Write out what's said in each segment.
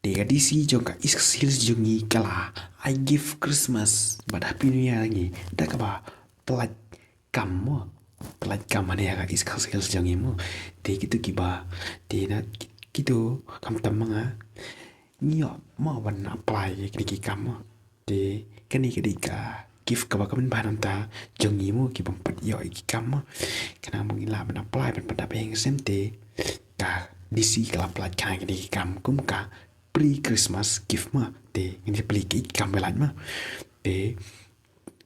Dia DC jong ka East Khasi Hills jongi kala. I give Christmas but Happy New Year lagi. Dah ka ba Laitkam mo. Laitkam mana ya ka East Khasi Hills jongi mo. Dia gitu kiba. Dia na gitu kam tam mga nyo mo ban apply ki kam mo. Dia kani ka gift ka ba ka ban bahan ta jongi mo ki bang pat yo ki kam mo. Kana mo ngila ban apply ban pada peng sente ka DC kala apply ka ki kam kum ka pre-Christmas gift mà để người ta cái cầm về lạnh mà để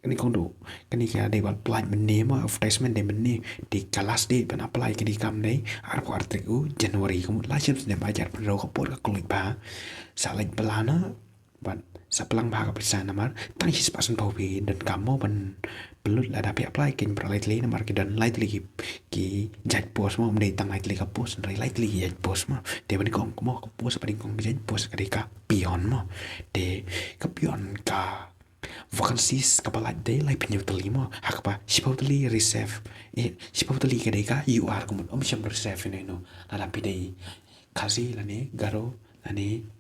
cái này con đủ cái này cái để bạn apply mình name mà advertisement để mình nè để Klas date bạn apply cái đi cầm đấy ở qua article January có một lá chip để bài giải rồi có post các công lịch ba sao lệnh pelana bạn sa pelang bahag bisa namar tang his pasan paupi dan kamu ban belut lah dapat apply kin lightly namar ki dan lightly ki judge post mo mday tang lightly ka post dari lightly judge post mo de ban kong mo ka post ban kong judge post ka ka pion mo de ka pion ka vacancies ka balat de lai pinyo tali mo hakpa sipau tali reserve sipau tali ka de ka you are kumut sham reserve no la dapat de kasi lani garo lani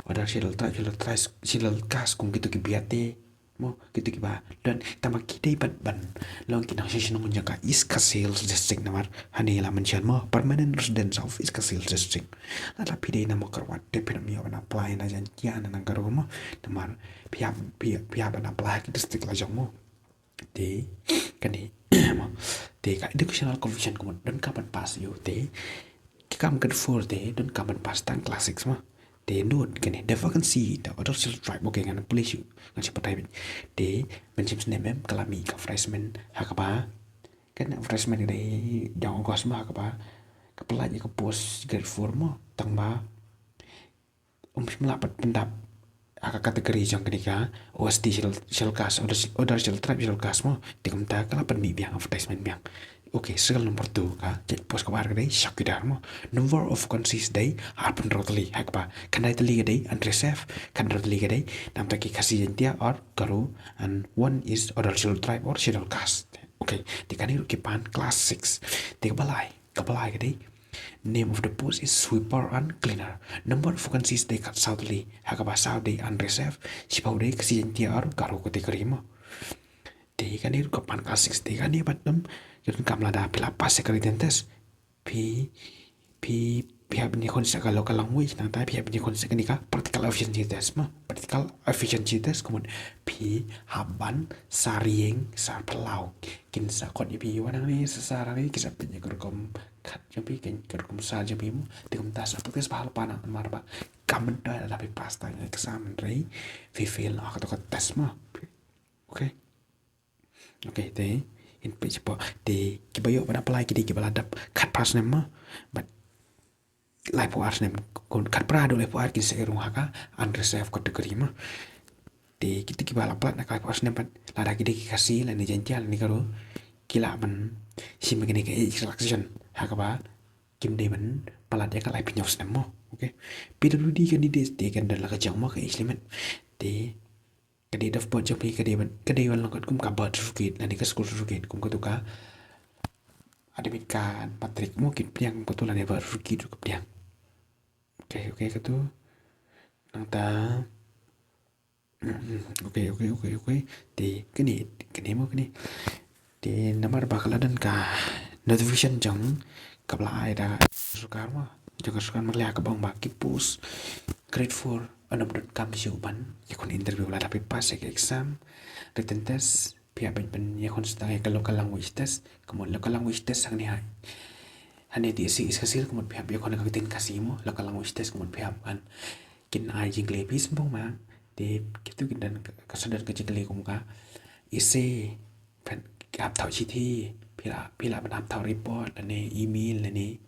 Wadah silal kas kung gitu kibiate mo gitu kiba dan tamak kita ban long kinang session ng ka East Khasi Hills district namar hani la mention mo permanent residence of East Khasi Hills district la pide na mo karwat de pinam yo na apply na jan kian na garo mo namar pihak ban apply ki district la jong mo de kani mo de ka educational confusion ko dan kapan pas yo de kam kan for de dan kapan pas tang classics mo để nốt cái này để vacancy đó ở đó sẽ drive một cái ngành police ngành sẽ bắt tay để mình xem xem em cái là mình cái freshman hay các bạn cái này freshman này dòng có semua các bạn cái pelaj cái post grade 4 mo tang ba melapat pendap agak kategori yang ketiga OST shell cast order shell tribe shell cast mo tikam ta kala pan mi biang advertisement biang okay segala nomor tu ka cek pos kabar kadai syakidar mo number of consist day harpen rotali hakpa kanai tali kadai unreserve kan rotali kadai nam taki kasi jentia or garu and one is order shell tribe or shell cast okay tikani kipan class 6 tikabalai kabalai kadai name of the post is sweeper and cleaner number of vacancies they cut southly hakaba south day unreserve sipau day kasi jentia or garu kategori mo tikani kapan class 6 tikani batam Yun kam lada pila pas sekretentes pi pihak ni konsep kalau language nang tai pihak ni konsep ni ka practical efficiency test ma practical efficiency test kemudian pi haban sarieng sar pelau kin sa kot pi wanang ni sesarang ni kisah punya kerkom kat jampi kin kerkom sa jampi mu tikum tas apa kes bahal pana marba kam da ada pi pasta exam rei fi fail atau tes ma okay te in page po de kibayo pada apply kidi kibaladap kat pas nema but lai po ars nem kon kat prado lai po ar kin se rung haka unreserved kategori ma de kiti kibala plat na kai pas nem pat lada kidi kasi la ni jantial ni karo kila man si megene ke extraction haka ba kim de man palat ya ka lai pinyos nem mo okay PWD candidates de kan dan la ka jang mo ka implement de cái đaf bot cho cái đi ban lang kum ka birth certificate la ni ka school certificate kum ka tu ka admit card matric mo kit piang ko tu la ni birth certificate ko piang okay ka tu nang ta okay thì cái này mo cái này thì nomor bakal dan ka notification jong kapla ai da sukar mo jong sukar merlia ka bang ba ki post grade 4 Anak kam siupan yakon interview lah tapi pas ke exam written test pihak ben yakon setang ke local language test kemudian local language test sang ni hai hanya di isi hasil kemudian pihak yakon ka kitin kasimo local language test kemudian pihak kan kin ai jing lebis bong ma di gitu dan kesadar ke jidli kumka isi pen kap tau chi thi pila ban tau report ane email ane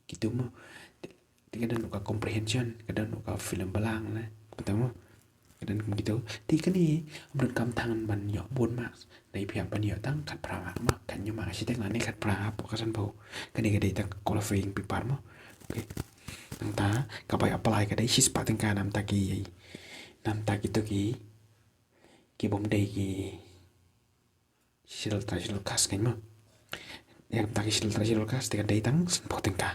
gitu mo kadang nuka comprehension kadang nuka film balang na pertama kadang begitu tiga ni menurut kam tangan ban yo bon max dari pihak ban yo tang kat pra ma kan yo ma sitek na ni kat pra pokasan bau kani kadai tang qualifying paper mo okay nang ta ka bai apply kadai sis pa tang ka nam ta tu ki bom dei ki sil kas kan mo yang ta ki sil kas tiga dei tang po tang ka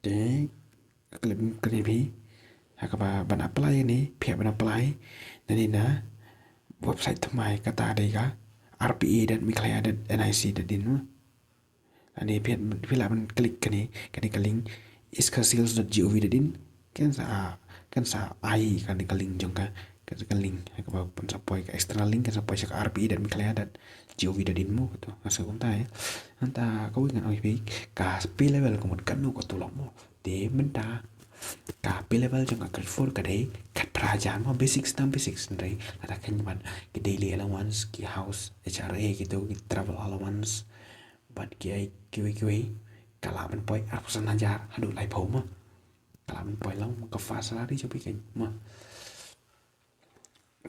Te kali bi hakaba ban apply ni pihak ban apply nani na website thamai kata dega RPA dan miklaya dan NIC dan din mo ani pihak pila ban klik kani kaling iskasils.gov dan din kan sa ai kan kaling jong kan link hakaba pun sapoi ka external link kan sapoi sa RPA dan miklaya dan gov dan din mo to asa kunta anta kau ingat oi bi ka P level ko kan no ko tulok mo de menta ka P level jong ka for ka dei kat prajan mo basics ndai ada kan man ki daily allowance ki house HRA gitu ki travel allowance bat ki ai ki kala ban poi arpusan hajar hadu lai phau mo kala ban poi long ka fa salary cho bi kan mo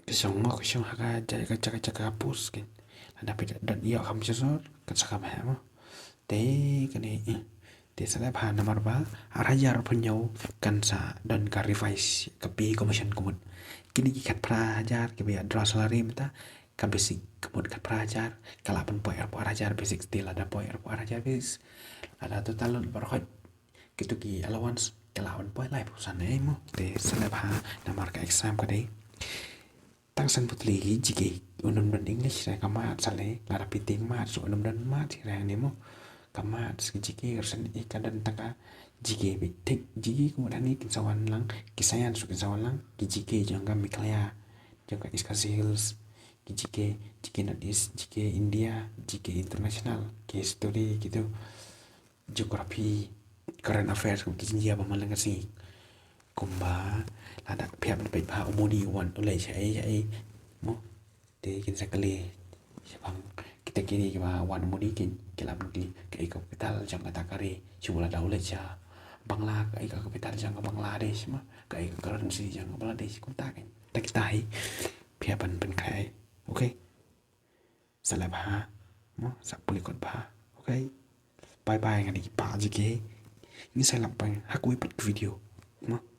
cái song haka jai ka chaka pus kan ada pet dan iya kam sesor kan saka ma mo te kan ni te sala ba nomor ba arajar penyau kan sa dan ka revise ka pi commission kumut kini ki kat prajar ke biya draw salary mata ka basic kumut kat prajar kala pen poi ar arajar basic still ada poi ar arajar basic ada total berkhot gitu ki allowance kala pen poi lai pusan ai mo te sala ba nomor ka exam ka dei tăng sân bút lý chỉ kì unum dan English ra kamat sale la rapiting mat so unum dan mat ra nemo kamat jiki ersen ikan dan tangka jiki bi tek jiki kemudian ni kinsawan lang kisayan so kinsawan lang jiki jangka miklaya jangka East Khasi Hills jiki not East jiki India jiki international ki history gitu geografi current affairs kijinja pamalang kasi kumba lada pihak berbaik bah umudi wan oleh saya mo de kin sakali bang kita kini kima wan umudi kin kelam ki kai kapital jang kata kare chula daule cha bangla kai kapital jang Bangladesh ma kai currency jang Bangladesh kunta kan tak tai pihak ban kai okay salah bah mo sak pulikot bah okay bye bye ngani pa jike ini saya lampang aku ipat video mo